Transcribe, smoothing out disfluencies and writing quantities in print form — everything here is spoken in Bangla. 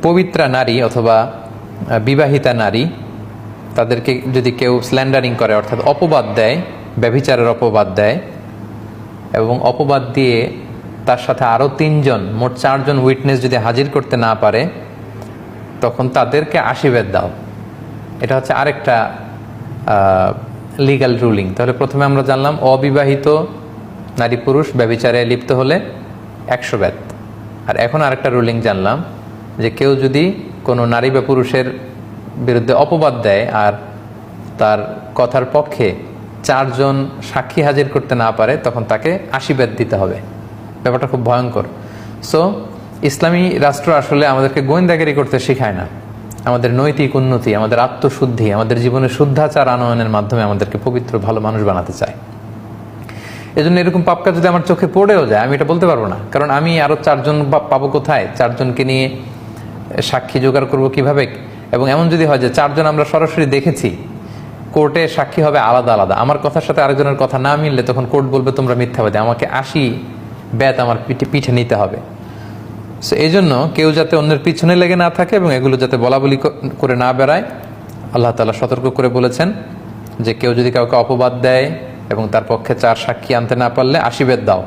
পবিত্রা নারী অথবা বিবাহিতা নারী তাদেরকে যদি কেউ স্ল্যান্ডারিং করে, অর্থাৎ অপবাদ দেয়, ব্যভিচারের অপবাদ দেয়, এবং অপবাদ দিয়ে তার সাথে আরও 3 জন, মোট 4 জন উইটনেস যদি হাজির করতে না পারে, তখন তাদেরকে 80 বেত দাও। এটা হচ্ছে আরেকটা লিগ্যাল রুলিং। তাহলে প্রথমে আমরা জানলাম অবিবাহিত নারী পুরুষ ব্যভিচারে লিপ্ত হলে 100 বেত। আর এখন আরেকটা রুলিং জানলাম যে কেউ যদি কোনো নারী বা পুরুষের বিরুদ্ধে অপবাদ দেয় আর তার কথার পক্ষে 4 জন সাক্ষী হাজির করতে না পারে, তখন তাকে 80 বেত দিতে হবে। ব্যাপারটা খুব ভয়ঙ্কর। সো ইসলামী রাষ্ট্র আসলে আমাদেরকে গোয়েন্দাগিরি করতে শেখায় না, আমাদের নৈতিক উন্নতি, আমাদের আত্মশুদ্ধি, আমাদের জীবনে শুদ্ধাচার আনয়নের মাধ্যমে আমাদেরকে পবিত্র ভালো মানুষ বানাতে চায়। এজন্য এরকম পাপ কাজ যদি আমার চোখে পড়েও যায়, আমি এটা বলতে পারবো না, কারণ আমি আরো 4 জন পাবো কোথায়? 4 জনকে নিয়ে সাক্ষী জোগাড় করবো কিভাবে? এবং এমন যদি হয় যে 4 জন আমরা সরাসরি দেখেছি, কোর্টে সাক্ষী হবে আলাদা আলাদা, আমার কথার সাথে আরেকজনের কথা না মিললে তখন কোর্ট বলবে তোমরা মিথ্যাবাদী, আমাকে 80 বেত আমার পিঠে নিতে হবে। সো এই জন্য কেউ যাতে অন্যের পিছনে লেগে না থাকে এবং এগুলো যাতে বলাবলি করে না বেড়ায়, আল্লাহ তাআলা সতর্ক করে বলেছেন যে কেউ যদি কাউকে অপবাদ দেয় এবং তার পক্ষে 4 সাক্ষী আনতে না পারলে 80 বেত দাও।